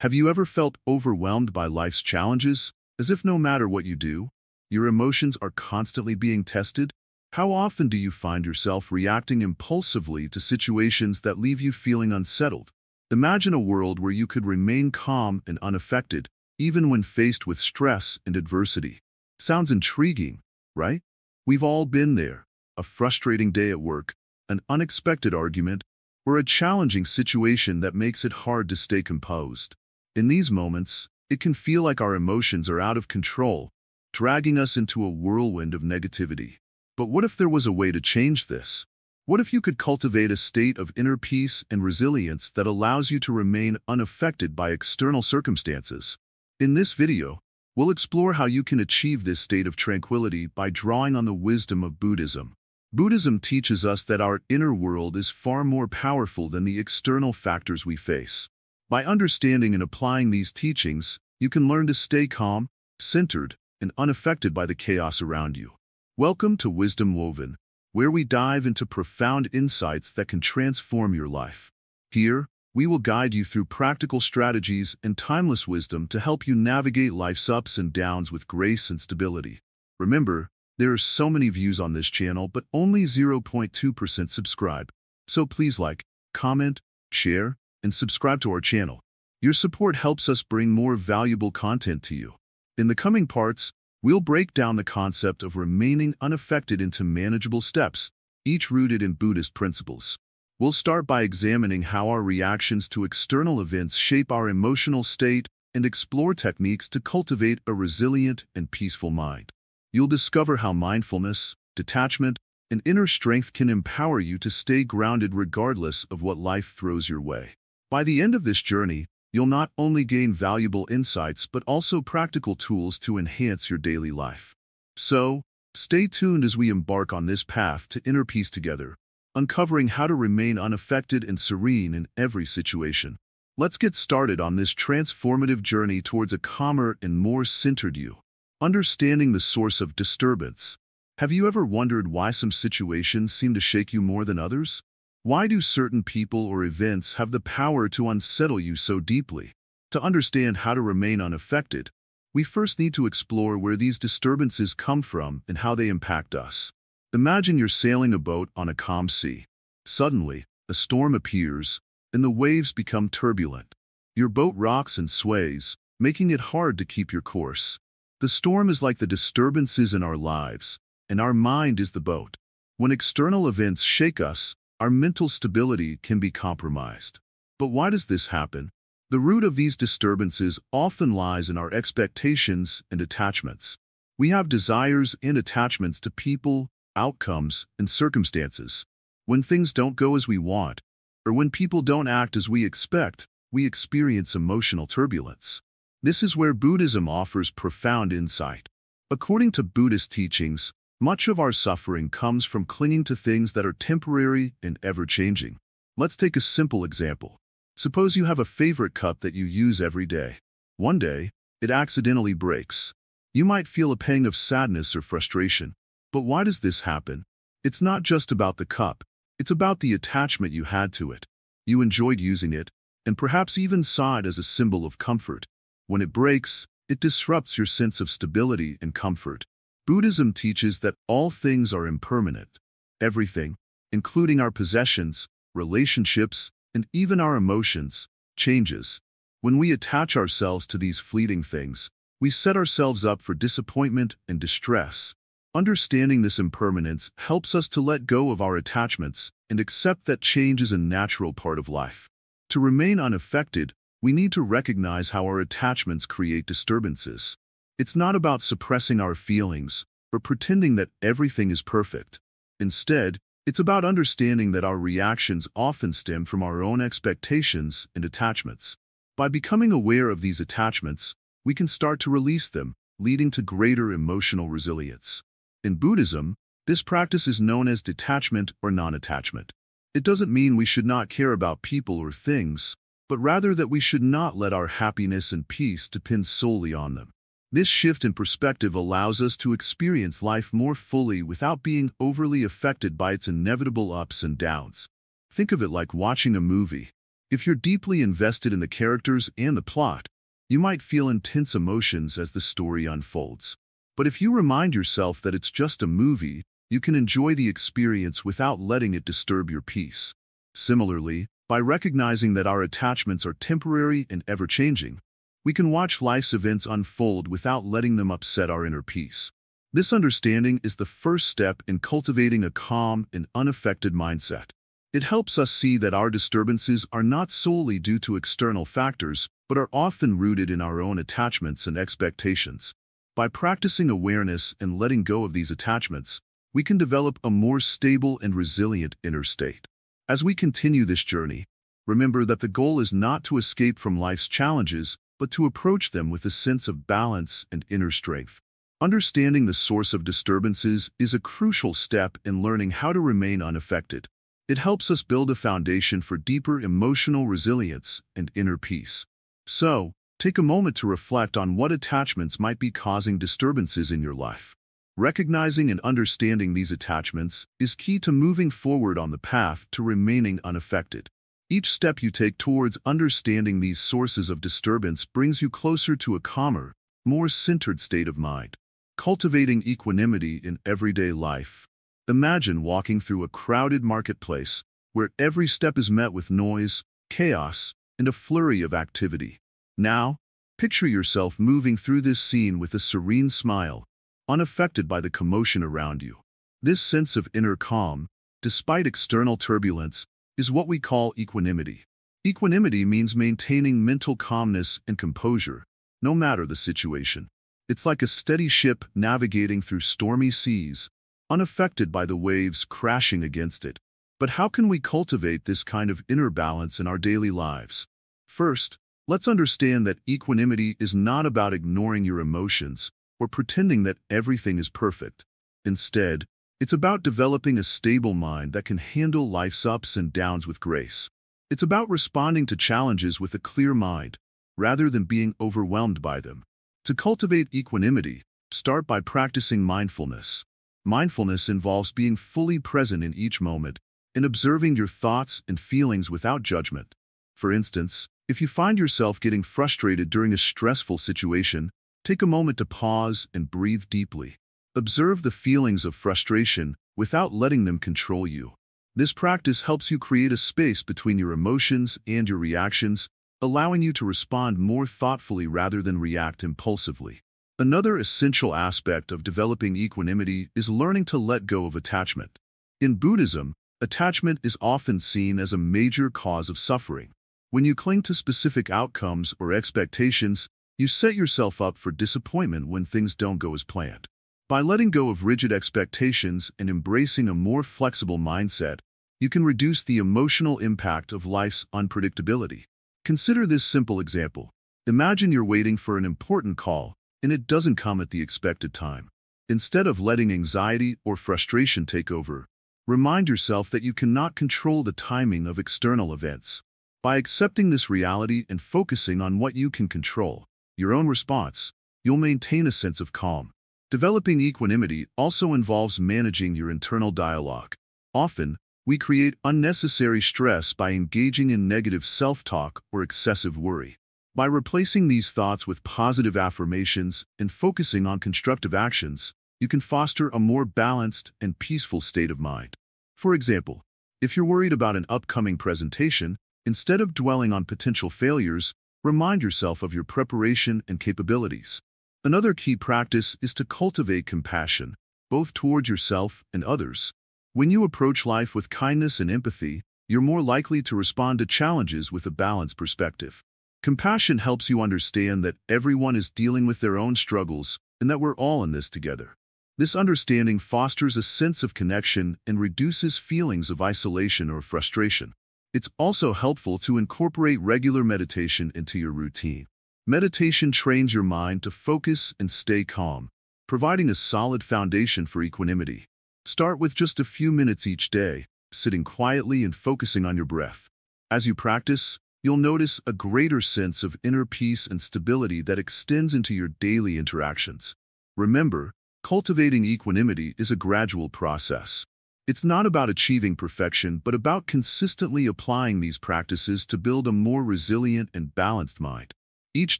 Have you ever felt overwhelmed by life's challenges, as if no matter what you do, your emotions are constantly being tested? How often do you find yourself reacting impulsively to situations that leave you feeling unsettled? Imagine a world where you could remain calm and unaffected, even when faced with stress and adversity. Sounds intriguing, right? We've all been there. A frustrating day at work, an unexpected argument, or a challenging situation that makes it hard to stay composed. In these moments, it can feel like our emotions are out of control, dragging us into a whirlwind of negativity. But what if there was a way to change this? What if you could cultivate a state of inner peace and resilience that allows you to remain unaffected by external circumstances? In this video, we'll explore how you can achieve this state of tranquility by drawing on the wisdom of Buddhism. Buddhism teaches us that our inner world is far more powerful than the external factors we face. By understanding and applying these teachings, you can learn to stay calm, centered, and unaffected by the chaos around you. Welcome to Wisdom Woven, where we dive into profound insights that can transform your life. Here, we will guide you through practical strategies and timeless wisdom to help you navigate life's ups and downs with grace and stability. Remember, there are so many views on this channel, but only 0.2% subscribe. So please like, comment, share, and subscribe to our channel. Your support helps us bring more valuable content to you. In the coming parts, we'll break down the concept of remaining unaffected into manageable steps, each rooted in Buddhist principles. We'll start by examining how our reactions to external events shape our emotional state and explore techniques to cultivate a resilient and peaceful mind. You'll discover how mindfulness, detachment, and inner strength can empower you to stay grounded regardless of what life throws your way. By the end of this journey, you'll not only gain valuable insights but also practical tools to enhance your daily life. So, stay tuned as we embark on this path to inner peace together, uncovering how to remain unaffected and serene in every situation. Let's get started on this transformative journey towards a calmer and more centered you. Understanding the source of disturbance. Have you ever wondered why some situations seem to shake you more than others? Why do certain people or events have the power to unsettle you so deeply? To understand how to remain unaffected, we first need to explore where these disturbances come from and how they impact us. Imagine you're sailing a boat on a calm sea. Suddenly, a storm appears, and the waves become turbulent. Your boat rocks and sways, making it hard to keep your course. The storm is like the disturbances in our lives, and our mind is the boat. When external events shake us, our mental stability can be compromised. But why does this happen? The root of these disturbances often lies in our expectations and attachments. We have desires and attachments to people, outcomes, and circumstances. When things don't go as we want, or when people don't act as we expect, we experience emotional turbulence. This is where Buddhism offers profound insight. According to Buddhist teachings, much of our suffering comes from clinging to things that are temporary and ever-changing. Let's take a simple example. Suppose you have a favorite cup that you use every day. One day, it accidentally breaks. You might feel a pang of sadness or frustration. But why does this happen? It's not just about the cup. It's about the attachment you had to it. You enjoyed using it, and perhaps even saw it as a symbol of comfort. When it breaks, it disrupts your sense of stability and comfort. Buddhism teaches that all things are impermanent. Everything, including our possessions, relationships, and even our emotions, changes. When we attach ourselves to these fleeting things, we set ourselves up for disappointment and distress. Understanding this impermanence helps us to let go of our attachments and accept that change is a natural part of life. To remain unaffected, we need to recognize how our attachments create disturbances. It's not about suppressing our feelings or pretending that everything is perfect. Instead, it's about understanding that our reactions often stem from our own expectations and attachments. By becoming aware of these attachments, we can start to release them, leading to greater emotional resilience. In Buddhism, this practice is known as detachment or non-attachment. It doesn't mean we should not care about people or things, but rather that we should not let our happiness and peace depend solely on them. This shift in perspective allows us to experience life more fully without being overly affected by its inevitable ups and downs. Think of it like watching a movie. If you're deeply invested in the characters and the plot, you might feel intense emotions as the story unfolds. But if you remind yourself that it's just a movie, you can enjoy the experience without letting it disturb your peace. Similarly, by recognizing that our attachments are temporary and ever-changing, we can watch life's events unfold without letting them upset our inner peace. This understanding is the first step in cultivating a calm and unaffected mindset. It helps us see that our disturbances are not solely due to external factors, but are often rooted in our own attachments and expectations. By practicing awareness and letting go of these attachments, we can develop a more stable and resilient inner state. As we continue this journey, remember that the goal is not to escape from life's challenges, but to approach them with a sense of balance and inner strength. Understanding the source of disturbances is a crucial step in learning how to remain unaffected. It helps us build a foundation for deeper emotional resilience and inner peace. So, take a moment to reflect on what attachments might be causing disturbances in your life. Recognizing and understanding these attachments is key to moving forward on the path to remaining unaffected. Each step you take towards understanding these sources of disturbance brings you closer to a calmer, more centered state of mind. Cultivating equanimity in everyday life. Imagine walking through a crowded marketplace where every step is met with noise, chaos, and a flurry of activity. Now, picture yourself moving through this scene with a serene smile, unaffected by the commotion around you. This sense of inner calm, despite external turbulence, is what we call equanimity. Equanimity means maintaining mental calmness and composure, no matter the situation. It's like a steady ship navigating through stormy seas, unaffected by the waves crashing against it. But how can we cultivate this kind of inner balance in our daily lives? First, let's understand that equanimity is not about ignoring your emotions or pretending that everything is perfect. Instead, it's about developing a stable mind that can handle life's ups and downs with grace. It's about responding to challenges with a clear mind, rather than being overwhelmed by them. To cultivate equanimity, start by practicing mindfulness. Mindfulness involves being fully present in each moment and observing your thoughts and feelings without judgment. For instance, if you find yourself getting frustrated during a stressful situation, take a moment to pause and breathe deeply. Observe the feelings of frustration without letting them control you. This practice helps you create a space between your emotions and your reactions, allowing you to respond more thoughtfully rather than react impulsively. Another essential aspect of developing equanimity is learning to let go of attachment. In Buddhism, attachment is often seen as a major cause of suffering. When you cling to specific outcomes or expectations, you set yourself up for disappointment when things don't go as planned. By letting go of rigid expectations and embracing a more flexible mindset, you can reduce the emotional impact of life's unpredictability. Consider this simple example. Imagine you're waiting for an important call, and it doesn't come at the expected time. Instead of letting anxiety or frustration take over, remind yourself that you cannot control the timing of external events. By accepting this reality and focusing on what you can control, your own response, you'll maintain a sense of calm. Developing equanimity also involves managing your internal dialogue. Often, we create unnecessary stress by engaging in negative self-talk or excessive worry. By replacing these thoughts with positive affirmations and focusing on constructive actions, you can foster a more balanced and peaceful state of mind. For example, if you're worried about an upcoming presentation, instead of dwelling on potential failures, remind yourself of your preparation and capabilities. Another key practice is to cultivate compassion, both towards yourself and others. When you approach life with kindness and empathy, you're more likely to respond to challenges with a balanced perspective. Compassion helps you understand that everyone is dealing with their own struggles and that we're all in this together. This understanding fosters a sense of connection and reduces feelings of isolation or frustration. It's also helpful to incorporate regular meditation into your routine. Meditation trains your mind to focus and stay calm, providing a solid foundation for equanimity. Start with just a few minutes each day, sitting quietly and focusing on your breath. As you practice, you'll notice a greater sense of inner peace and stability that extends into your daily interactions. Remember, cultivating equanimity is a gradual process. It's not about achieving perfection, but about consistently applying these practices to build a more resilient and balanced mind. Each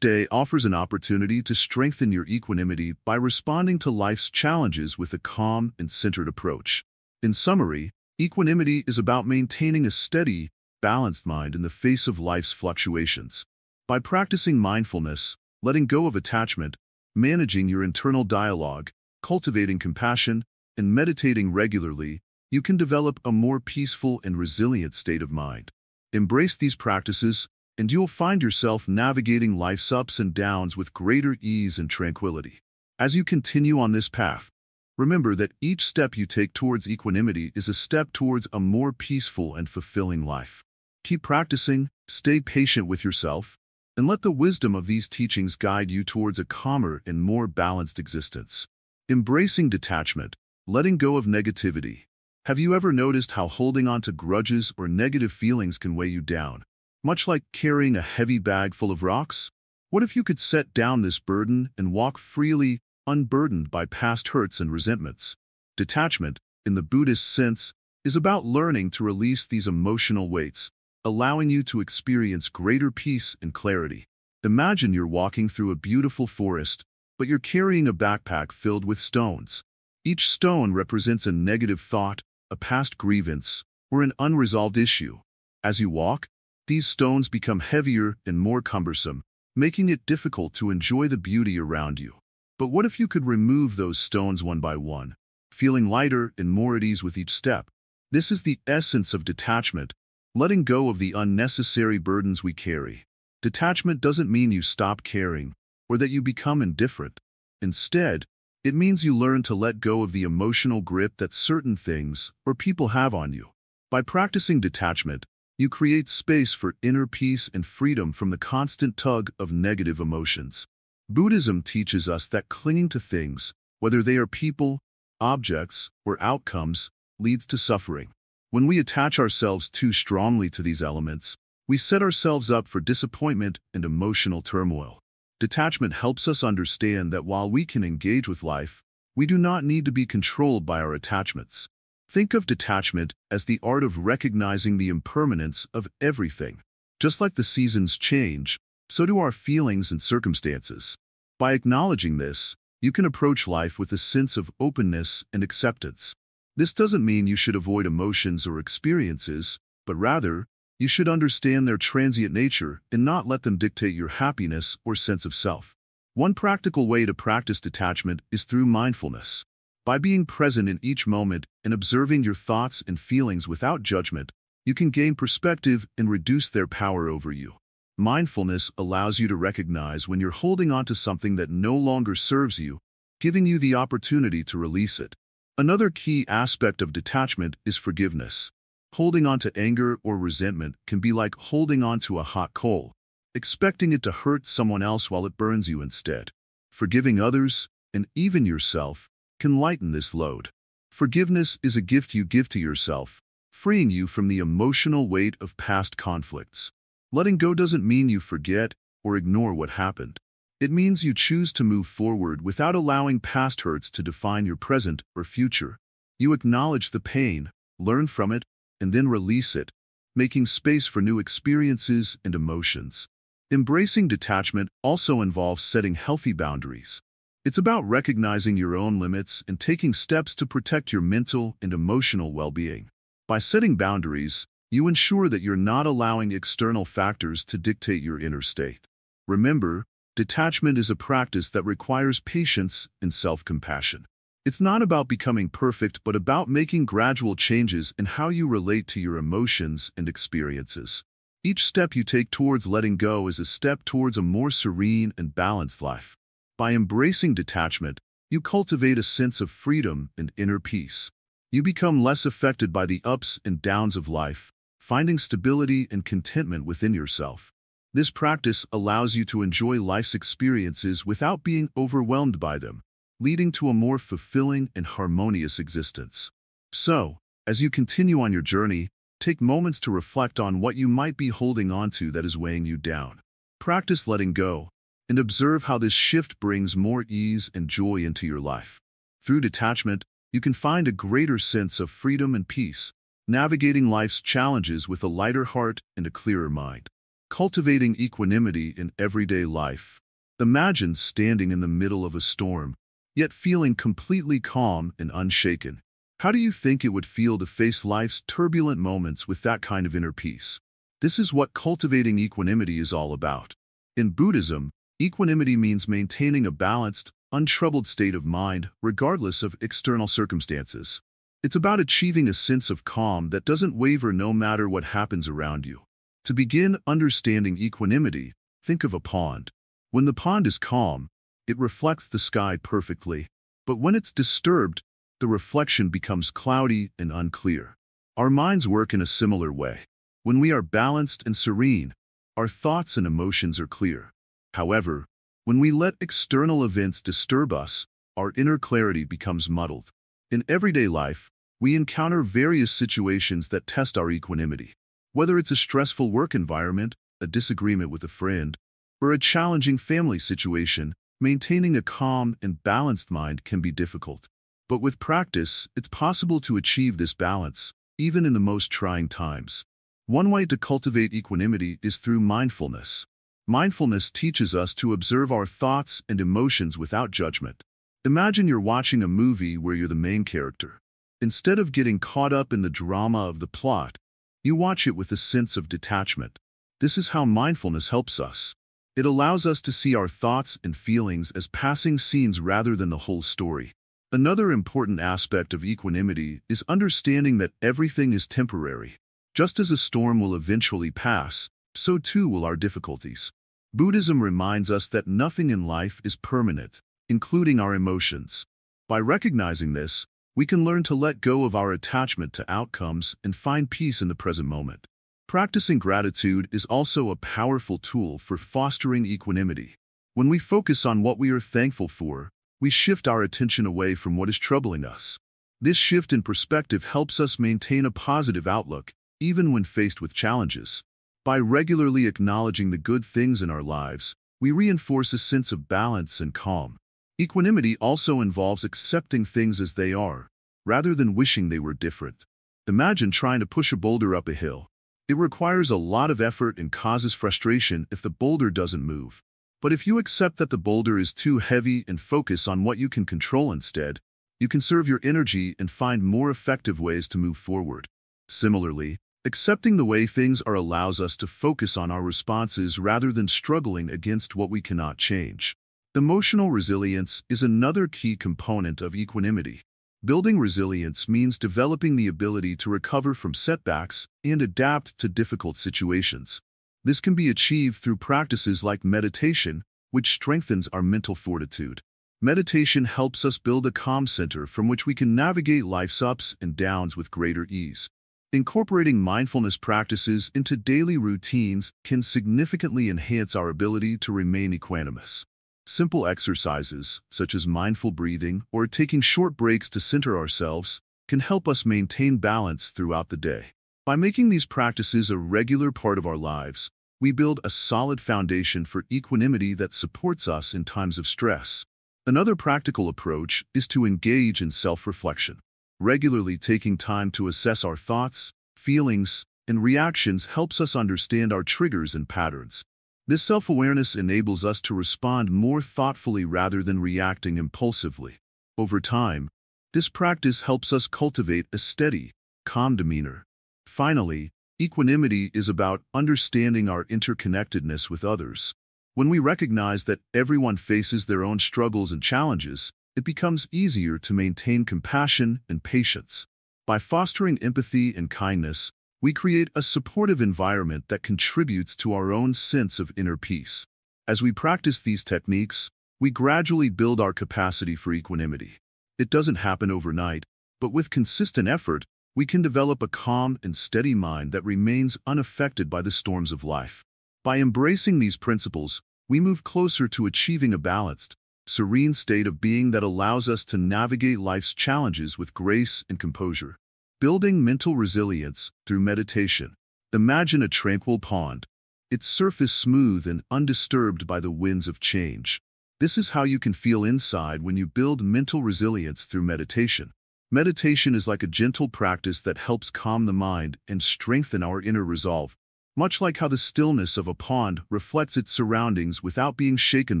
day offers an opportunity to strengthen your equanimity by responding to life's challenges with a calm and centered approach. In summary, equanimity is about maintaining a steady, balanced mind in the face of life's fluctuations. By practicing mindfulness, letting go of attachment, managing your internal dialogue, cultivating compassion, and meditating regularly, you can develop a more peaceful and resilient state of mind. Embrace these practices, and you'll find yourself navigating life's ups and downs with greater ease and tranquility. As you continue on this path, remember that each step you take towards equanimity is a step towards a more peaceful and fulfilling life. Keep practicing, stay patient with yourself, and let the wisdom of these teachings guide you towards a calmer and more balanced existence. Embracing detachment, letting go of negativity. Have you ever noticed how holding on to grudges or negative feelings can weigh you down? Much like carrying a heavy bag full of rocks? What if you could set down this burden and walk freely, unburdened by past hurts and resentments? Detachment, in the Buddhist sense, is about learning to release these emotional weights, allowing you to experience greater peace and clarity. Imagine you're walking through a beautiful forest, but you're carrying a backpack filled with stones. Each stone represents a negative thought, a past grievance, or an unresolved issue. As you walk, these stones become heavier and more cumbersome, making it difficult to enjoy the beauty around you. But what if you could remove those stones one by one, feeling lighter and more at ease with each step? This is the essence of detachment, letting go of the unnecessary burdens we carry. Detachment doesn't mean you stop caring or that you become indifferent. Instead, it means you learn to let go of the emotional grip that certain things or people have on you. By practicing detachment, you create space for inner peace and freedom from the constant tug of negative emotions. Buddhism teaches us that clinging to things, whether they are people, objects, or outcomes, leads to suffering. When we attach ourselves too strongly to these elements, we set ourselves up for disappointment and emotional turmoil. Detachment helps us understand that while we can engage with life, we do not need to be controlled by our attachments. Think of detachment as the art of recognizing the impermanence of everything. Just like the seasons change, so do our feelings and circumstances. By acknowledging this, you can approach life with a sense of openness and acceptance. This doesn't mean you should avoid emotions or experiences, but rather, you should understand their transient nature and not let them dictate your happiness or sense of self. One practical way to practice detachment is through mindfulness. By being present in each moment and observing your thoughts and feelings without judgment, you can gain perspective and reduce their power over you. Mindfulness allows you to recognize when you're holding on to something that no longer serves you, giving you the opportunity to release it. Another key aspect of detachment is forgiveness. Holding on to anger or resentment can be like holding on to a hot coal, expecting it to hurt someone else while it burns you instead. Forgiving others, and even yourself, can lighten this load. Forgiveness is a gift you give to yourself, freeing you from the emotional weight of past conflicts. Letting go doesn't mean you forget or ignore what happened. It means you choose to move forward without allowing past hurts to define your present or future. You acknowledge the pain, learn from it, and then release it, making space for new experiences and emotions. Embracing detachment also involves setting healthy boundaries. It's about recognizing your own limits and taking steps to protect your mental and emotional well-being. By setting boundaries, you ensure that you're not allowing external factors to dictate your inner state. Remember, detachment is a practice that requires patience and self-compassion. It's not about becoming perfect, but about making gradual changes in how you relate to your emotions and experiences. Each step you take towards letting go is a step towards a more serene and balanced life. By embracing detachment, you cultivate a sense of freedom and inner peace. You become less affected by the ups and downs of life, finding stability and contentment within yourself. This practice allows you to enjoy life's experiences without being overwhelmed by them, leading to a more fulfilling and harmonious existence. So, as you continue on your journey, take moments to reflect on what you might be holding on to that is weighing you down. Practice letting go, and observe how this shift brings more ease and joy into your life. Through detachment, you can find a greater sense of freedom and peace, navigating life's challenges with a lighter heart and a clearer mind. Cultivating equanimity in everyday life. Imagine standing in the middle of a storm, yet feeling completely calm and unshaken. How do you think it would feel to face life's turbulent moments with that kind of inner peace? This is what cultivating equanimity is all about. In Buddhism, equanimity means maintaining a balanced, untroubled state of mind regardless of external circumstances. It's about achieving a sense of calm that doesn't waver no matter what happens around you. To begin understanding equanimity, think of a pond. When the pond is calm, it reflects the sky perfectly, but when it's disturbed, the reflection becomes cloudy and unclear. Our minds work in a similar way. When we are balanced and serene, our thoughts and emotions are clear. However, when we let external events disturb us, our inner clarity becomes muddled. In everyday life, we encounter various situations that test our equanimity. Whether it's a stressful work environment, a disagreement with a friend, or a challenging family situation, maintaining a calm and balanced mind can be difficult. But with practice, it's possible to achieve this balance, even in the most trying times. One way to cultivate equanimity is through mindfulness. Mindfulness teaches us to observe our thoughts and emotions without judgment. Imagine you're watching a movie where you're the main character. Instead of getting caught up in the drama of the plot, you watch it with a sense of detachment. This is how mindfulness helps us. It allows us to see our thoughts and feelings as passing scenes rather than the whole story. Another important aspect of equanimity is understanding that everything is temporary. Just as a storm will eventually pass, so too will our difficulties. Buddhism reminds us that nothing in life is permanent, including our emotions. By recognizing this, we can learn to let go of our attachment to outcomes and find peace in the present moment. Practicing gratitude is also a powerful tool for fostering equanimity. When we focus on what we are thankful for, we shift our attention away from what is troubling us. This shift in perspective helps us maintain a positive outlook, even when faced with challenges. By regularly acknowledging the good things in our lives, we reinforce a sense of balance and calm. Equanimity also involves accepting things as they are, rather than wishing they were different. Imagine trying to push a boulder up a hill. It requires a lot of effort and causes frustration if the boulder doesn't move. But if you accept that the boulder is too heavy and focus on what you can control instead, you conserve your energy and find more effective ways to move forward. Similarly, accepting the way things are allows us to focus on our responses rather than struggling against what we cannot change. Emotional resilience is another key component of equanimity. Building resilience means developing the ability to recover from setbacks and adapt to difficult situations. This can be achieved through practices like meditation, which strengthens our mental fortitude. Meditation helps us build a calm center from which we can navigate life's ups and downs with greater ease. Incorporating mindfulness practices into daily routines can significantly enhance our ability to remain equanimous. Simple exercises, such as mindful breathing or taking short breaks to center ourselves, can help us maintain balance throughout the day. By making these practices a regular part of our lives, we build a solid foundation for equanimity that supports us in times of stress. Another practical approach is to engage in self-reflection. Regularly taking time to assess our thoughts, feelings, and reactions helps us understand our triggers and patterns. This self-awareness enables us to respond more thoughtfully rather than reacting impulsively. Over time, this practice helps us cultivate a steady, calm demeanor. Finally, equanimity is about understanding our interconnectedness with others. When we recognize that everyone faces their own struggles and challenges, it becomes easier to maintain compassion and patience. By fostering empathy and kindness, we create a supportive environment that contributes to our own sense of inner peace. As we practice these techniques, we gradually build our capacity for equanimity. It doesn't happen overnight, but with consistent effort, we can develop a calm and steady mind that remains unaffected by the storms of life. By embracing these principles, we move closer to achieving a balanced, serene state of being that allows us to navigate life's challenges with grace and composure. Building mental resilience through meditation. Imagine a tranquil pond, its surface smooth and undisturbed by the winds of change. This is how you can feel inside when you build mental resilience through meditation. Meditation is like a gentle practice that helps calm the mind and strengthen our inner resolve, much like how the stillness of a pond reflects its surroundings without being shaken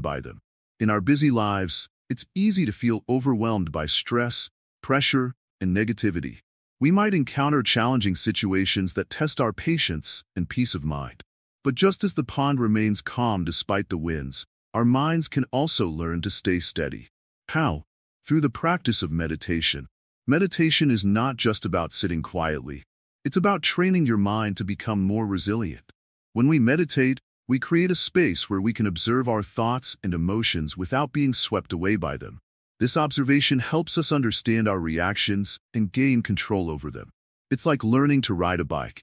by them. In our busy lives, it's easy to feel overwhelmed by stress, pressure, and negativity. We might encounter challenging situations that test our patience and peace of mind. But just as the pond remains calm despite the winds, our minds can also learn to stay steady. How? Through the practice of meditation. Meditation is not just about sitting quietly. It's about training your mind to become more resilient. When we meditate, we create a space where we can observe our thoughts and emotions without being swept away by them. This observation helps us understand our reactions and gain control over them. It's like learning to ride a bike.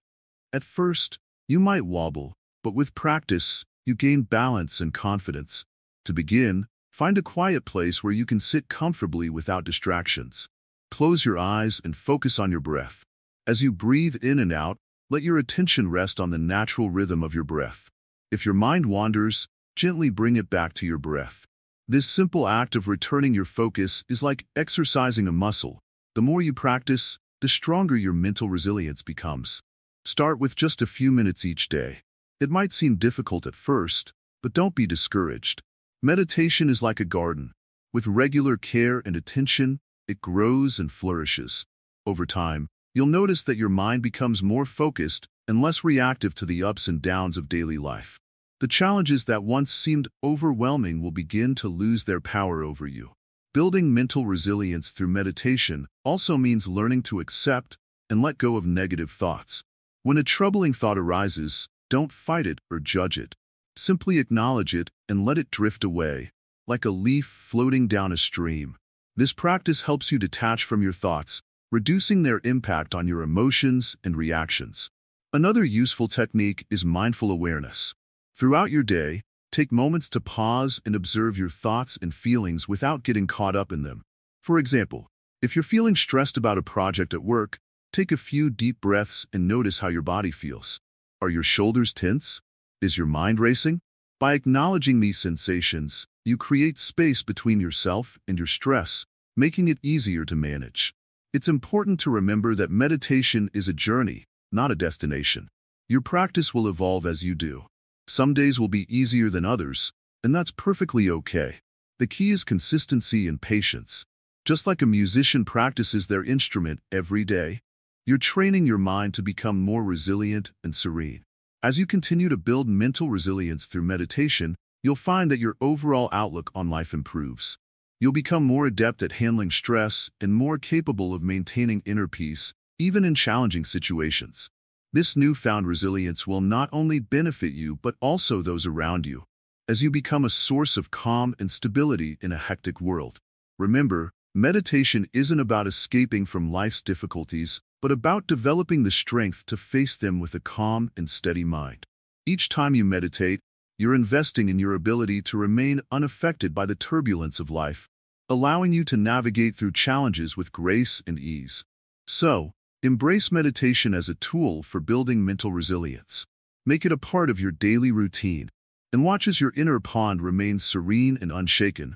At first, you might wobble, but with practice, you gain balance and confidence. To begin, find a quiet place where you can sit comfortably without distractions. Close your eyes and focus on your breath. As you breathe in and out, let your attention rest on the natural rhythm of your breath. If your mind wanders, gently bring it back to your breath. This simple act of returning your focus is like exercising a muscle. The more you practice, the stronger your mental resilience becomes. Start with just a few minutes each day. It might seem difficult at first, but don't be discouraged. Meditation is like a garden. With regular care and attention, it grows and flourishes. Over time, you'll notice that your mind becomes more focused and less reactive to the ups and downs of daily life. The challenges that once seemed overwhelming will begin to lose their power over you. Building mental resilience through meditation also means learning to accept and let go of negative thoughts. When a troubling thought arises, don't fight it or judge it. Simply acknowledge it and let it drift away, like a leaf floating down a stream. This practice helps you detach from your thoughts, reducing their impact on your emotions and reactions. Another useful technique is mindful awareness. Throughout your day, take moments to pause and observe your thoughts and feelings without getting caught up in them. For example, if you're feeling stressed about a project at work, take a few deep breaths and notice how your body feels. Are your shoulders tense? Is your mind racing? By acknowledging these sensations, you create space between yourself and your stress, making it easier to manage. It's important to remember that meditation is a journey, not a destination. Your practice will evolve as you do. Some days will be easier than others, and that's perfectly okay. The key is consistency and patience. Just like a musician practices their instrument every day, you're training your mind to become more resilient and serene. As you continue to build mental resilience through meditation, you'll find that your overall outlook on life improves. You'll become more adept at handling stress and more capable of maintaining inner peace, even in challenging situations. This newfound resilience will not only benefit you but also those around you, as you become a source of calm and stability in a hectic world. Remember, meditation isn't about escaping from life's difficulties, but about developing the strength to face them with a calm and steady mind. Each time you meditate, you're investing in your ability to remain unaffected by the turbulence of life, allowing you to navigate through challenges with grace and ease. So, embrace meditation as a tool for building mental resilience. Make it a part of your daily routine, and watch as your inner pond remains serene and unshaken,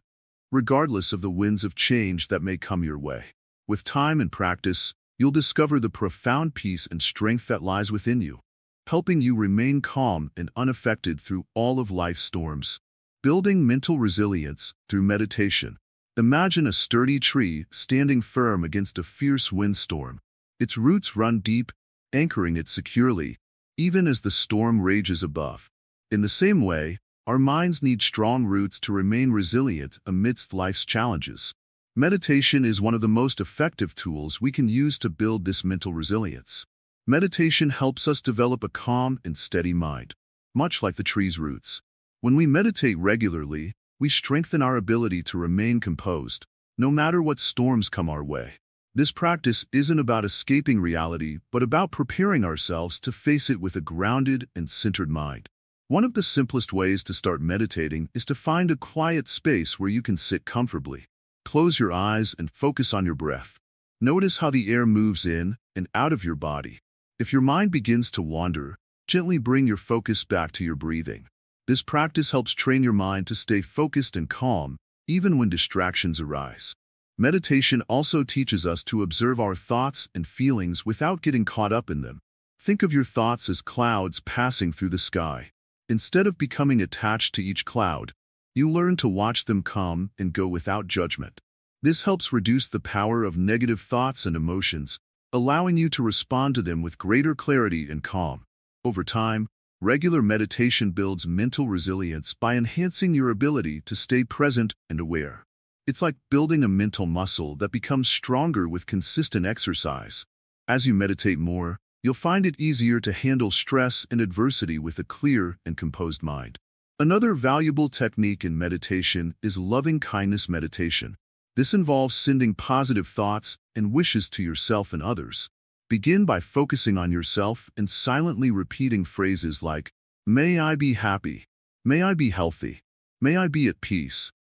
regardless of the winds of change that may come your way. With time and practice, you'll discover the profound peace and strength that lies within you, helping you remain calm and unaffected through all of life's storms. Building mental resilience through meditation. Imagine a sturdy tree standing firm against a fierce windstorm. Its roots run deep, anchoring it securely, even as the storm rages above. In the same way, our minds need strong roots to remain resilient amidst life's challenges. Meditation is one of the most effective tools we can use to build this mental resilience. Meditation helps us develop a calm and steady mind, much like the tree's roots. When we meditate regularly, we strengthen our ability to remain composed, no matter what storms come our way. This practice isn't about escaping reality, but about preparing ourselves to face it with a grounded and centered mind. One of the simplest ways to start meditating is to find a quiet space where you can sit comfortably. Close your eyes and focus on your breath. Notice how the air moves in and out of your body. If your mind begins to wander, gently bring your focus back to your breathing. This practice helps train your mind to stay focused and calm, even when distractions arise. Meditation also teaches us to observe our thoughts and feelings without getting caught up in them. Think of your thoughts as clouds passing through the sky. Instead of becoming attached to each cloud, you learn to watch them come and go without judgment. This helps reduce the power of negative thoughts and emotions, allowing you to respond to them with greater clarity and calm. Over time, regular meditation builds mental resilience by enhancing your ability to stay present and aware. It's like building a mental muscle that becomes stronger with consistent exercise. As you meditate more, you'll find it easier to handle stress and adversity with a clear and composed mind. Another valuable technique in meditation is loving-kindness meditation. This involves sending positive thoughts and wishes to yourself and others. Begin by focusing on yourself and silently repeating phrases like, "May I be happy," "May I be healthy," "May I be at peace."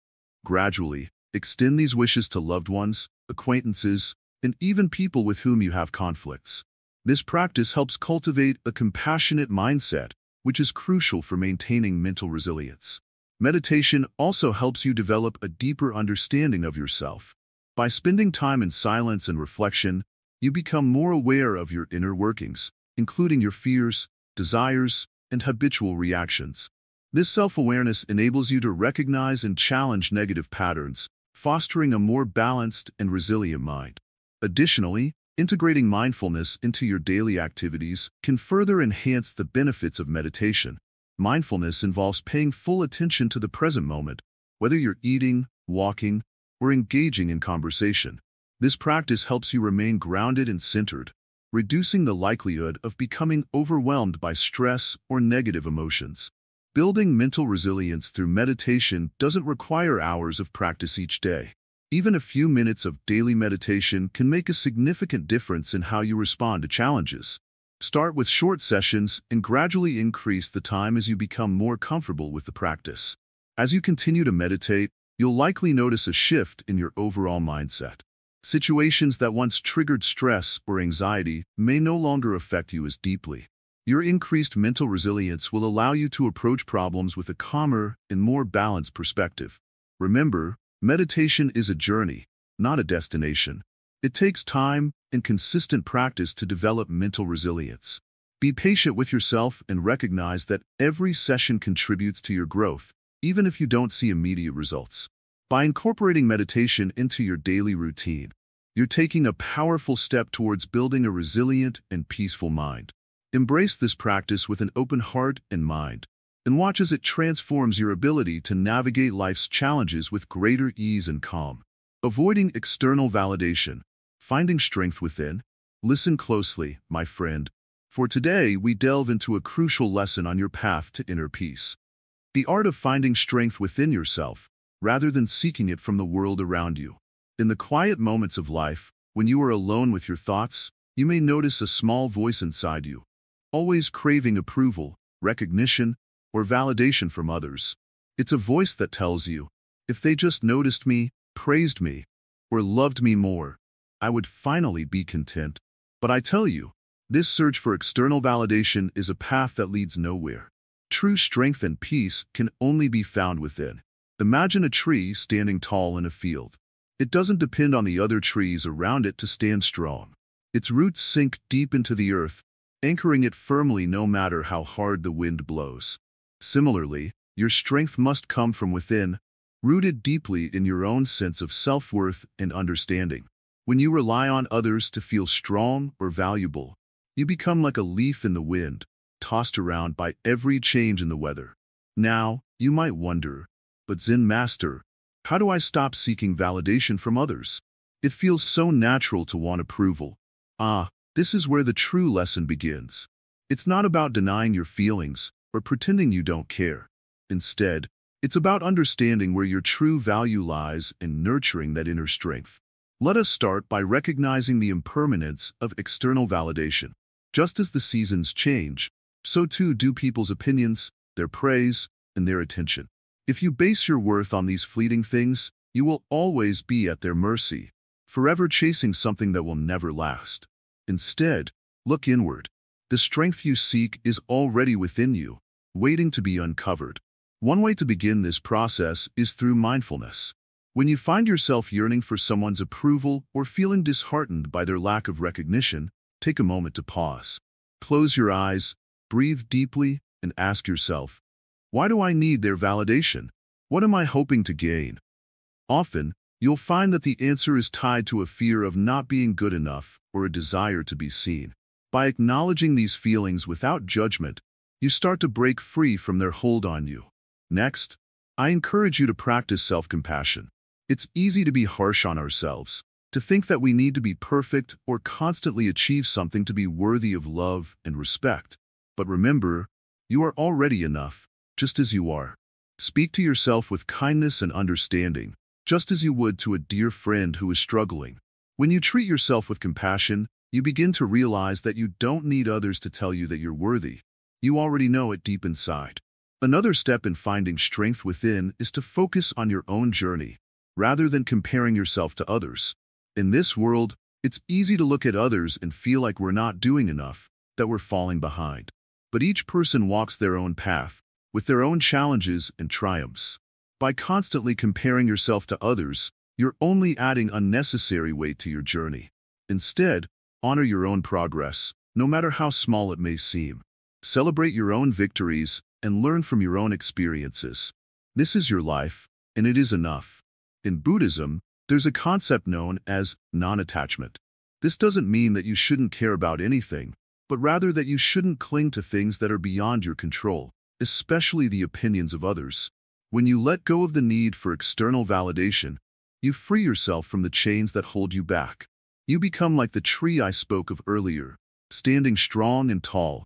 Gradually, extend these wishes to loved ones, acquaintances, and even people with whom you have conflicts. This practice helps cultivate a compassionate mindset, which is crucial for maintaining mental resilience. Meditation also helps you develop a deeper understanding of yourself. By spending time in silence and reflection, you become more aware of your inner workings, including your fears, desires, and habitual reactions. This self-awareness enables you to recognize and challenge negative patterns, fostering a more balanced and resilient mind. Additionally, integrating mindfulness into your daily activities can further enhance the benefits of meditation. Mindfulness involves paying full attention to the present moment, whether you're eating, walking, or engaging in conversation. This practice helps you remain grounded and centered, reducing the likelihood of becoming overwhelmed by stress or negative emotions. Building mental resilience through meditation doesn't require hours of practice each day. Even a few minutes of daily meditation can make a significant difference in how you respond to challenges. Start with short sessions and gradually increase the time as you become more comfortable with the practice. As you continue to meditate, you'll likely notice a shift in your overall mindset. Situations that once triggered stress or anxiety may no longer affect you as deeply. Your increased mental resilience will allow you to approach problems with a calmer and more balanced perspective. Remember, meditation is a journey, not a destination. It takes time and consistent practice to develop mental resilience. Be patient with yourself and recognize that every session contributes to your growth, even if you don't see immediate results. By incorporating meditation into your daily routine, you're taking a powerful step towards building a resilient and peaceful mind. Embrace this practice with an open heart and mind, and watch as it transforms your ability to navigate life's challenges with greater ease and calm. Avoiding external validation. Finding strength within. Listen closely, my friend, for today we delve into a crucial lesson on your path to inner peace. The art of finding strength within yourself, rather than seeking it from the world around you. In the quiet moments of life, when you are alone with your thoughts, you may notice a small voice inside you, always craving approval, recognition, or validation from others. It's a voice that tells you, if they just noticed me, praised me, or loved me more, I would finally be content. But I tell you, this search for external validation is a path that leads nowhere. True strength and peace can only be found within. Imagine a tree standing tall in a field. It doesn't depend on the other trees around it to stand strong. Its roots sink deep into the earth, anchoring it firmly no matter how hard the wind blows. Similarly, your strength must come from within, rooted deeply in your own sense of self-worth and understanding. When you rely on others to feel strong or valuable, you become like a leaf in the wind, tossed around by every change in the weather. Now, you might wonder, but Zen Master, how do I stop seeking validation from others? It feels so natural to want approval. This is where the true lesson begins. It's not about denying your feelings or pretending you don't care. Instead, it's about understanding where your true value lies and nurturing that inner strength. Let us start by recognizing the impermanence of external validation. Just as the seasons change, so too do people's opinions, their praise, and their attention. If you base your worth on these fleeting things, you will always be at their mercy, forever chasing something that will never last. Instead, look inward. The strength you seek is already within you, waiting to be uncovered. One way to begin this process is through mindfulness. When you find yourself yearning for someone's approval or feeling disheartened by their lack of recognition, take a moment to pause. Close your eyes, breathe deeply, and ask yourself, why do I need their validation? What am I hoping to gain? Often, you'll find that the answer is tied to a fear of not being good enough or a desire to be seen. By acknowledging these feelings without judgment, you start to break free from their hold on you. Next, I encourage you to practice self-compassion. It's easy to be harsh on ourselves, to think that we need to be perfect or constantly achieve something to be worthy of love and respect. But remember, you are already enough, just as you are. Speak to yourself with kindness and understanding, just as you would to a dear friend who is struggling. When you treat yourself with compassion, you begin to realize that you don't need others to tell you that you're worthy. You already know it deep inside. Another step in finding strength within is to focus on your own journey, rather than comparing yourself to others. In this world, it's easy to look at others and feel like we're not doing enough, that we're falling behind. But each person walks their own path, with their own challenges and triumphs. By constantly comparing yourself to others, you're only adding unnecessary weight to your journey. Instead, honor your own progress, no matter how small it may seem. Celebrate your own victories and learn from your own experiences. This is your life, and it is enough. In Buddhism, there's a concept known as non-attachment. This doesn't mean that you shouldn't care about anything, but rather that you shouldn't cling to things that are beyond your control, especially the opinions of others. When you let go of the need for external validation, you free yourself from the chains that hold you back. You become like the tree I spoke of earlier, standing strong and tall,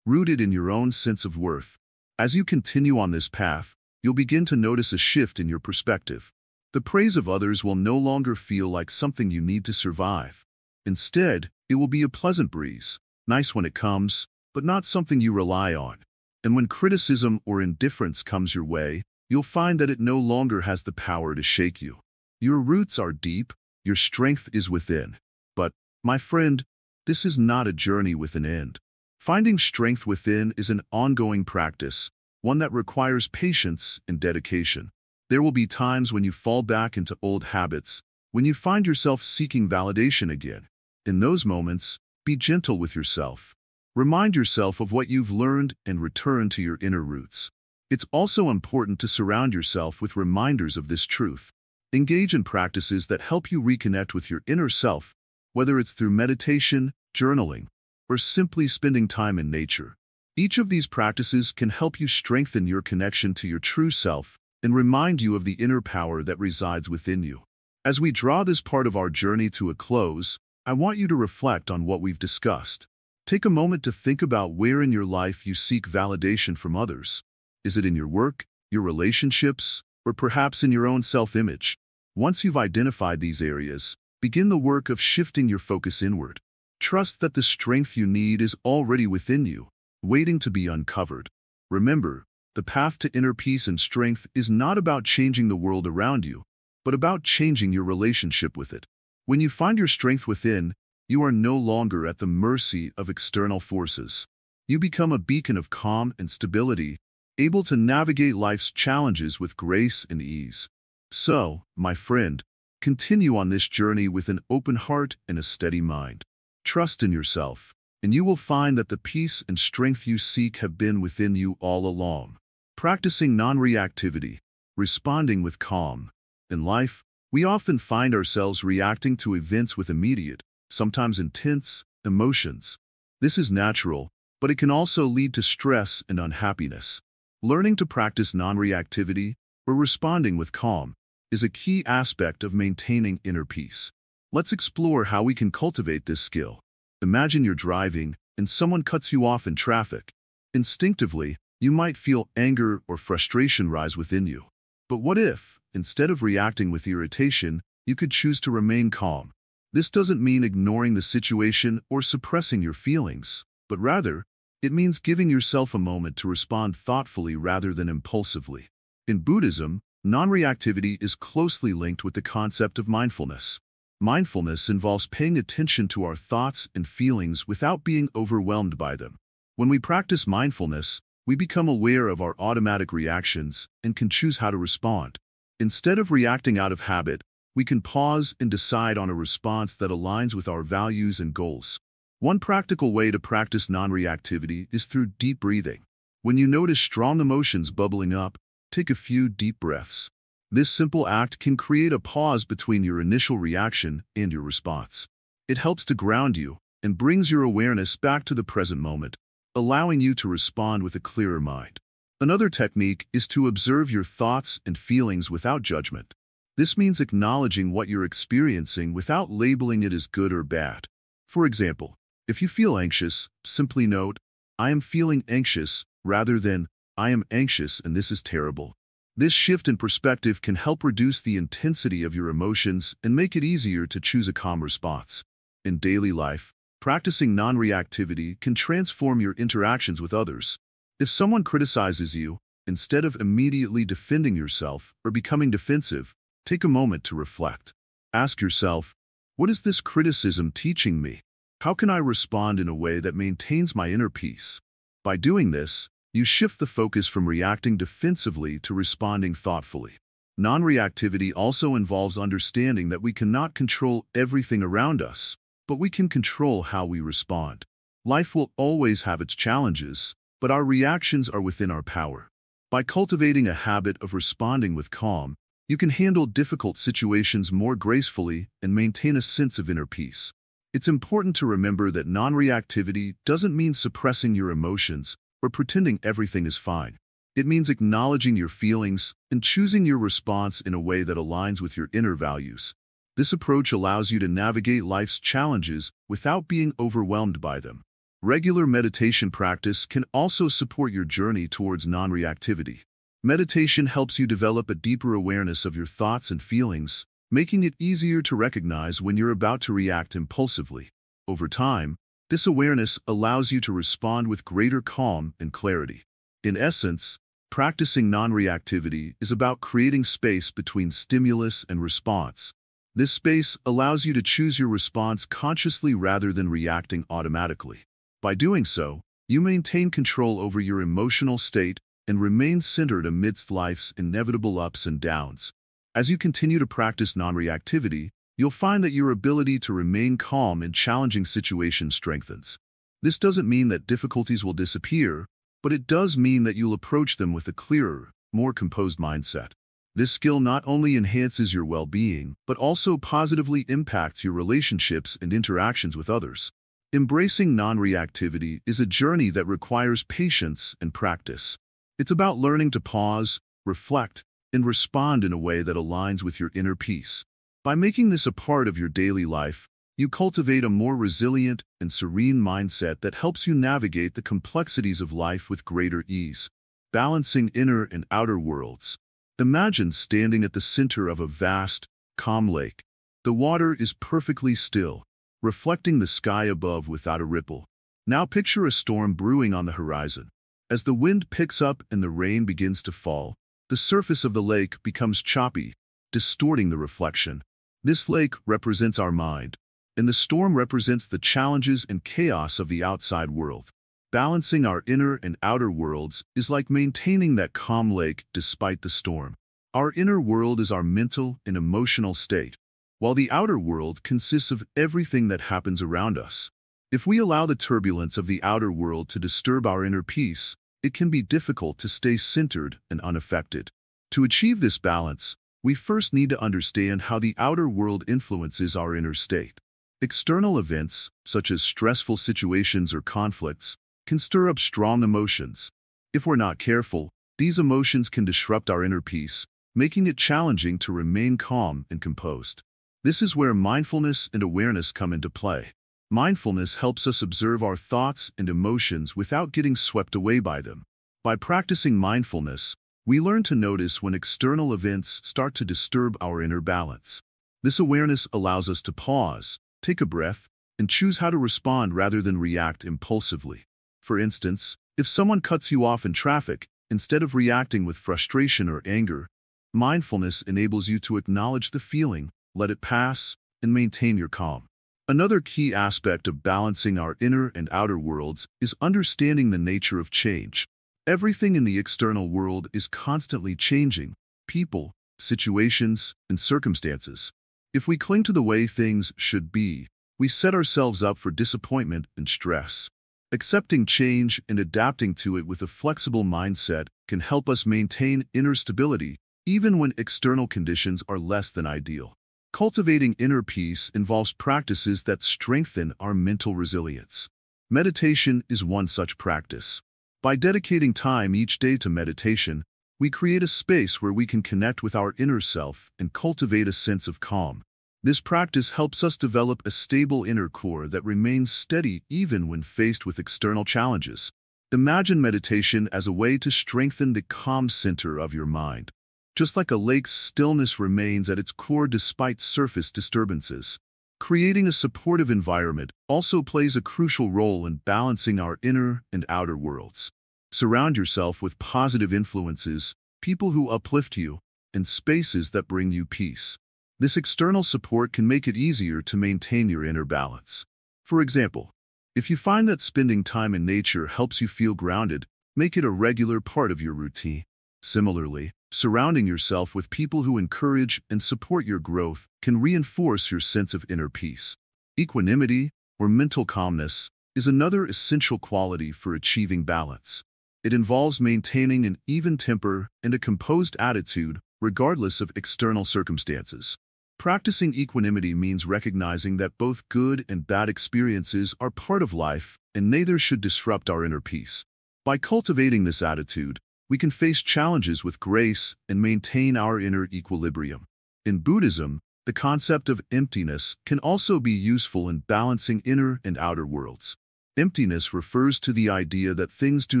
rooted in your own sense of worth. As you continue on this path, you'll begin to notice a shift in your perspective. The praise of others will no longer feel like something you need to survive. Instead, it will be a pleasant breeze, nice when it comes, but not something you rely on. And when criticism or indifference comes your way, you'll find that it no longer has the power to shake you. Your roots are deep, your strength is within. But, my friend, this is not a journey with an end. Finding strength within is an ongoing practice, one that requires patience and dedication. There will be times when you fall back into old habits, when you find yourself seeking validation again. In those moments, be gentle with yourself. Remind yourself of what you've learned and return to your inner roots. It's also important to surround yourself with reminders of this truth. Engage in practices that help you reconnect with your inner self, whether it's through meditation, journaling, or simply spending time in nature. Each of these practices can help you strengthen your connection to your true self and remind you of the inner power that resides within you. As we draw this part of our journey to a close, I want you to reflect on what we've discussed. Take a moment to think about where in your life you seek validation from others. Is it in your work, your relationships, or perhaps in your own self-image? Once you've identified these areas, begin the work of shifting your focus inward. Trust that the strength you need is already within you, waiting to be uncovered. Remember, the path to inner peace and strength is not about changing the world around you, but about changing your relationship with it. When you find your strength within, you are no longer at the mercy of external forces. You become a beacon of calm and stability, able to navigate life's challenges with grace and ease. So, my friend, continue on this journey with an open heart and a steady mind. Trust in yourself, and you will find that the peace and strength you seek have been within you all along. Practicing non-reactivity, responding with calm. In life, we often find ourselves reacting to events with immediate, sometimes intense, emotions. This is natural, but it can also lead to stress and unhappiness. Learning to practice non-reactivity, or responding with calm, is a key aspect of maintaining inner peace. Let's explore how we can cultivate this skill. Imagine you're driving, and someone cuts you off in traffic. Instinctively, you might feel anger or frustration rise within you. But what if, instead of reacting with irritation, you could choose to remain calm? This doesn't mean ignoring the situation or suppressing your feelings, but rather, it means giving yourself a moment to respond thoughtfully rather than impulsively. In Buddhism, non-reactivity is closely linked with the concept of mindfulness. Mindfulness involves paying attention to our thoughts and feelings without being overwhelmed by them. When we practice mindfulness, we become aware of our automatic reactions and can choose how to respond. Instead of reacting out of habit, we can pause and decide on a response that aligns with our values and goals. One practical way to practice non-reactivity is through deep breathing. When you notice strong emotions bubbling up, take a few deep breaths. This simple act can create a pause between your initial reaction and your response. It helps to ground you and brings your awareness back to the present moment, allowing you to respond with a clearer mind. Another technique is to observe your thoughts and feelings without judgment. This means acknowledging what you're experiencing without labeling it as good or bad. For example, if you feel anxious, simply note, "I am feeling anxious," rather than, "I am anxious and this is terrible." This shift in perspective can help reduce the intensity of your emotions and make it easier to choose a calm response. In daily life, practicing non-reactivity can transform your interactions with others. If someone criticizes you, instead of immediately defending yourself or becoming defensive, take a moment to reflect. Ask yourself, what is this criticism teaching me? How can I respond in a way that maintains my inner peace? By doing this, you shift the focus from reacting defensively to responding thoughtfully. Non-reactivity also involves understanding that we cannot control everything around us, but we can control how we respond. Life will always have its challenges, but our reactions are within our power. By cultivating a habit of responding with calm, you can handle difficult situations more gracefully and maintain a sense of inner peace. It's important to remember that non-reactivity doesn't mean suppressing your emotions or pretending everything is fine. It means acknowledging your feelings and choosing your response in a way that aligns with your inner values. This approach allows you to navigate life's challenges without being overwhelmed by them. Regular meditation practice can also support your journey towards non-reactivity. Meditation helps you develop a deeper awareness of your thoughts and feelings, making it easier to recognize when you're about to react impulsively. Over time, this awareness allows you to respond with greater calm and clarity. In essence, practicing non-reactivity is about creating space between stimulus and response. This space allows you to choose your response consciously rather than reacting automatically. By doing so, you maintain control over your emotional state and remain centered amidst life's inevitable ups and downs. As you continue to practice non-reactivity, you'll find that your ability to remain calm in challenging situations strengthens. This doesn't mean that difficulties will disappear, but it does mean that you'll approach them with a clearer, more composed mindset. This skill not only enhances your well-being, but also positively impacts your relationships and interactions with others. Embracing non-reactivity is a journey that requires patience and practice. It's about learning to pause, reflect, and respond in a way that aligns with your inner peace. By making this a part of your daily life, you cultivate a more resilient and serene mindset that helps you navigate the complexities of life with greater ease. Balancing inner and outer worlds. Imagine standing at the center of a vast, calm lake. The water is perfectly still, reflecting the sky above without a ripple. Now picture a storm brewing on the horizon. As the wind picks up and the rain begins to fall, the surface of the lake becomes choppy, distorting the reflection. This lake represents our mind, and the storm represents the challenges and chaos of the outside world. Balancing our inner and outer worlds is like maintaining that calm lake despite the storm. Our inner world is our mental and emotional state, while the outer world consists of everything that happens around us. If we allow the turbulence of the outer world to disturb our inner peace, it can be difficult to stay centered and unaffected. To achieve this balance, we first need to understand how the outer world influences our inner state. External events, such as stressful situations or conflicts, can stir up strong emotions. If we're not careful, these emotions can disrupt our inner peace, making it challenging to remain calm and composed. This is where mindfulness and awareness come into play. Mindfulness helps us observe our thoughts and emotions without getting swept away by them. By practicing mindfulness, we learn to notice when external events start to disturb our inner balance. This awareness allows us to pause, take a breath, and choose how to respond rather than react impulsively. For instance, if someone cuts you off in traffic, instead of reacting with frustration or anger, mindfulness enables you to acknowledge the feeling, let it pass, and maintain your calm. Another key aspect of balancing our inner and outer worlds is understanding the nature of change. Everything in the external world is constantly changing. People, situations, and circumstances. If we cling to the way things should be, we set ourselves up for disappointment and stress. Accepting change and adapting to it with a flexible mindset can help us maintain inner stability even when external conditions are less than ideal. Cultivating inner peace involves practices that strengthen our mental resilience. Meditation is one such practice. By dedicating time each day to meditation, we create a space where we can connect with our inner self and cultivate a sense of calm. This practice helps us develop a stable inner core that remains steady even when faced with external challenges. Imagine meditation as a way to strengthen the calm center of your mind. Just like a lake's stillness remains at its core despite surface disturbances, creating a supportive environment also plays a crucial role in balancing our inner and outer worlds. Surround yourself with positive influences, people who uplift you, and spaces that bring you peace. This external support can make it easier to maintain your inner balance. For example, if you find that spending time in nature helps you feel grounded, make it a regular part of your routine. Similarly, surrounding yourself with people who encourage and support your growth can reinforce your sense of inner peace. Equanimity, or mental calmness, is another essential quality for achieving balance. It involves maintaining an even temper and a composed attitude regardless of external circumstances. Practicing equanimity means recognizing that both good and bad experiences are part of life and neither should disrupt our inner peace. By cultivating this attitude, we can face challenges with grace and maintain our inner equilibrium. In Buddhism, the concept of emptiness can also be useful in balancing inner and outer worlds. Emptiness refers to the idea that things do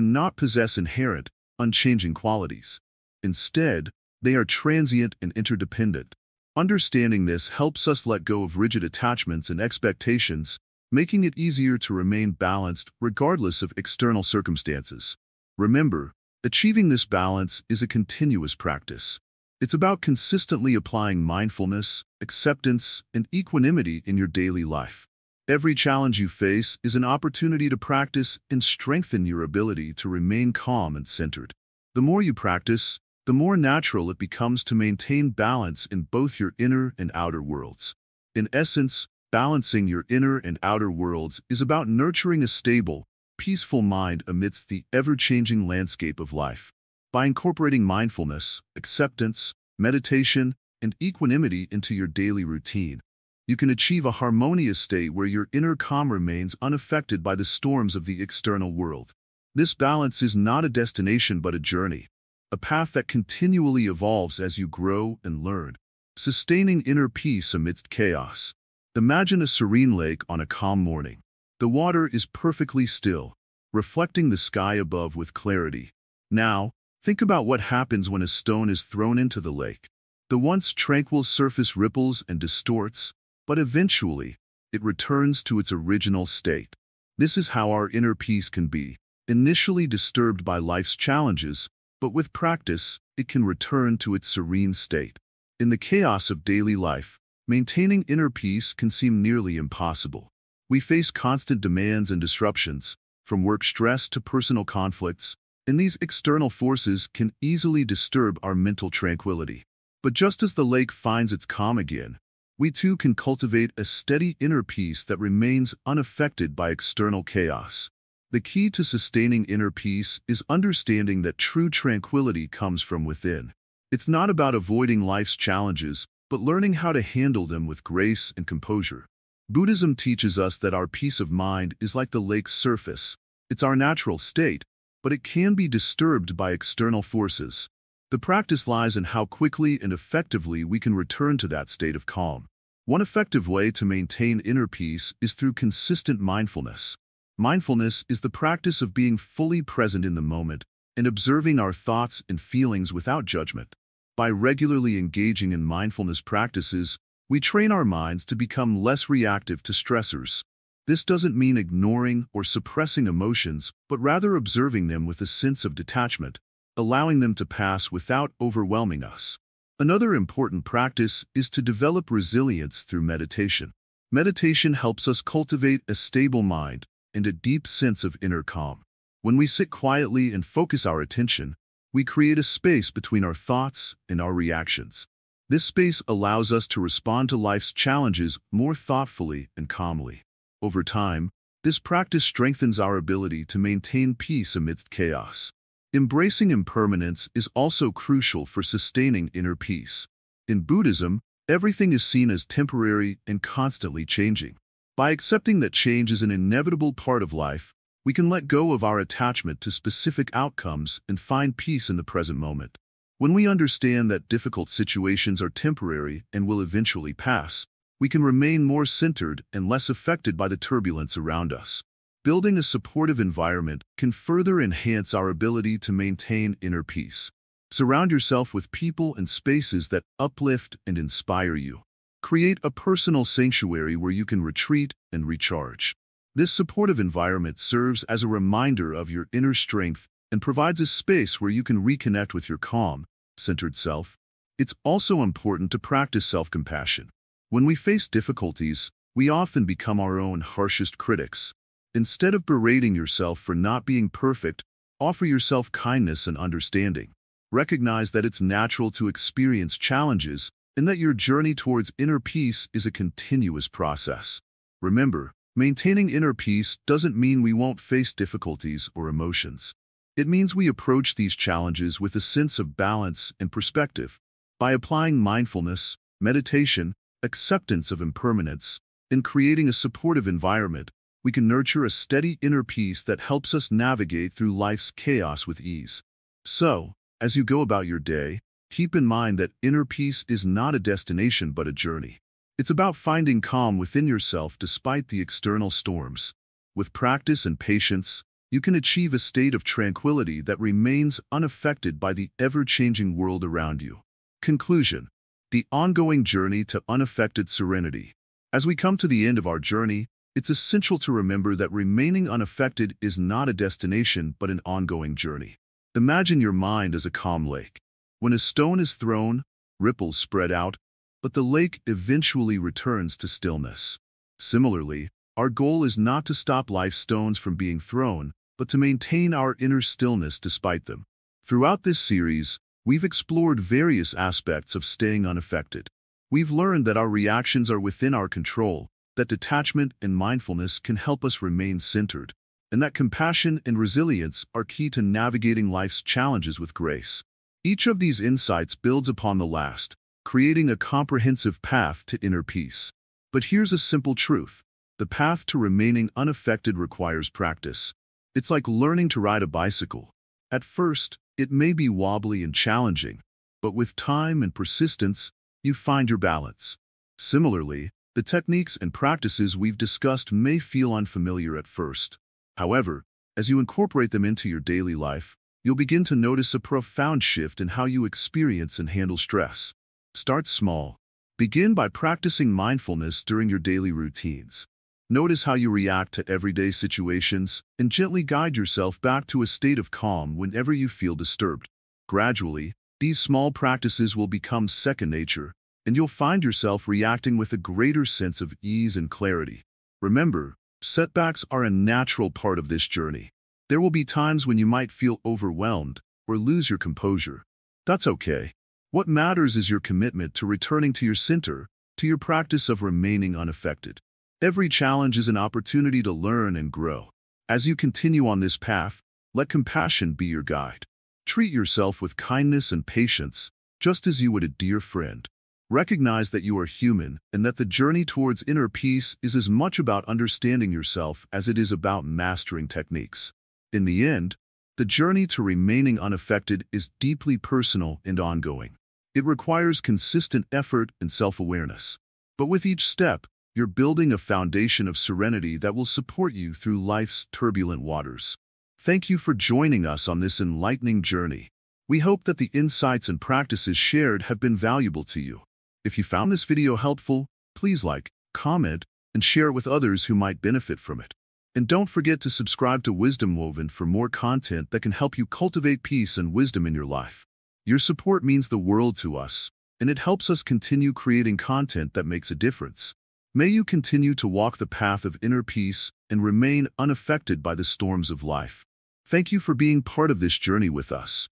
not possess inherent, unchanging qualities. Instead, they are transient and interdependent. Understanding this helps us let go of rigid attachments and expectations, making it easier to remain balanced regardless of external circumstances. Remember, achieving this balance is a continuous practice. It's about consistently applying mindfulness, acceptance, and equanimity in your daily life. Every challenge you face is an opportunity to practice and strengthen your ability to remain calm and centered. The more you practice, the more natural it becomes to maintain balance in both your inner and outer worlds. In essence, balancing your inner and outer worlds is about nurturing a stable, peaceful mind amidst the ever-changing landscape of life. By incorporating mindfulness, acceptance, meditation, and equanimity into your daily routine, you can achieve a harmonious state where your inner calm remains unaffected by the storms of the external world. This balance is not a destination but a journey, a path that continually evolves as you grow and learn. Sustaining inner peace amidst chaos. Imagine a serene lake on a calm morning. The water is perfectly still, reflecting the sky above with clarity. Now, think about what happens when a stone is thrown into the lake. The once tranquil surface ripples and distorts, but eventually, it returns to its original state. This is how our inner peace can be, initially disturbed by life's challenges, but with practice, it can return to its serene state. In the chaos of daily life, maintaining inner peace can seem nearly impossible. We face constant demands and disruptions, from work stress to personal conflicts, and these external forces can easily disturb our mental tranquility. But just as the lake finds its calm again, we too can cultivate a steady inner peace that remains unaffected by external chaos. The key to sustaining inner peace is understanding that true tranquility comes from within. It's not about avoiding life's challenges, but learning how to handle them with grace and composure. Buddhism teaches us that our peace of mind is like the lake's surface. It's our natural state, but it can be disturbed by external forces. The practice lies in how quickly and effectively we can return to that state of calm. One effective way to maintain inner peace is through consistent mindfulness. Mindfulness is the practice of being fully present in the moment and observing our thoughts and feelings without judgment. By regularly engaging in mindfulness practices, we train our minds to become less reactive to stressors. This doesn't mean ignoring or suppressing emotions, but rather observing them with a sense of detachment, allowing them to pass without overwhelming us. Another important practice is to develop resilience through meditation. Meditation helps us cultivate a stable mind and a deep sense of inner calm. When we sit quietly and focus our attention, we create a space between our thoughts and our reactions. This space allows us to respond to life's challenges more thoughtfully and calmly. Over time, this practice strengthens our ability to maintain peace amidst chaos. Embracing impermanence is also crucial for sustaining inner peace. In Buddhism, everything is seen as temporary and constantly changing. By accepting that change is an inevitable part of life, we can let go of our attachment to specific outcomes and find peace in the present moment. When we understand that difficult situations are temporary and will eventually pass, we can remain more centered and less affected by the turbulence around us. Building a supportive environment can further enhance our ability to maintain inner peace. Surround yourself with people and spaces that uplift and inspire you. Create a personal sanctuary where you can retreat and recharge. This supportive environment serves as a reminder of your inner strength and provides a space where you can reconnect with your calm, centered self. It's also important to practice self-compassion. When we face difficulties, we often become our own harshest critics. Instead of berating yourself for not being perfect, offer yourself kindness and understanding. Recognize that it's natural to experience challenges and that your journey towards inner peace is a continuous process. Remember, maintaining inner peace doesn't mean we won't face difficulties or emotions. It means we approach these challenges with a sense of balance and perspective. By applying mindfulness, meditation, acceptance of impermanence, and creating a supportive environment, we can nurture a steady inner peace that helps us navigate through life's chaos with ease. So, as you go about your day, keep in mind that inner peace is not a destination but a journey. It's about finding calm within yourself despite the external storms. With practice and patience, you can achieve a state of tranquility that remains unaffected by the ever-changing world around you. Conclusion: the ongoing journey to unaffected serenity. As we come to the end of our journey, it's essential to remember that remaining unaffected is not a destination but an ongoing journey. Imagine your mind as a calm lake. When a stone is thrown, ripples spread out, but the lake eventually returns to stillness. Similarly, our goal is not to stop life's stones from being thrown, but to maintain our inner stillness despite them. Throughout this series, we've explored various aspects of staying unaffected. We've learned that our reactions are within our control, that detachment and mindfulness can help us remain centered, and that compassion and resilience are key to navigating life's challenges with grace. Each of these insights builds upon the last, creating a comprehensive path to inner peace. But here's a simple truth: the path to remaining unaffected requires practice. It's like learning to ride a bicycle. At first, it may be wobbly and challenging, but with time and persistence, you find your balance. Similarly, the techniques and practices we've discussed may feel unfamiliar at first. However, as you incorporate them into your daily life, you'll begin to notice a profound shift in how you experience and handle stress. Start small. Begin by practicing mindfulness during your daily routines. Notice how you react to everyday situations and gently guide yourself back to a state of calm whenever you feel disturbed. Gradually, these small practices will become second nature, and you'll find yourself reacting with a greater sense of ease and clarity. Remember, setbacks are a natural part of this journey. There will be times when you might feel overwhelmed or lose your composure. That's okay. What matters is your commitment to returning to your center, to your practice of remaining unaffected. Every challenge is an opportunity to learn and grow. As you continue on this path, let compassion be your guide. Treat yourself with kindness and patience, just as you would a dear friend. Recognize that you are human and that the journey towards inner peace is as much about understanding yourself as it is about mastering techniques. In the end, the journey to remaining unaffected is deeply personal and ongoing. It requires consistent effort and self-awareness. But with each step, you're building a foundation of serenity that will support you through life's turbulent waters. Thank you for joining us on this enlightening journey. We hope that the insights and practices shared have been valuable to you. If you found this video helpful, please like, comment, and share it with others who might benefit from it. And don't forget to subscribe to Wisdom Woven for more content that can help you cultivate peace and wisdom in your life. Your support means the world to us, and it helps us continue creating content that makes a difference. May you continue to walk the path of inner peace and remain unaffected by the storms of life. Thank you for being part of this journey with us.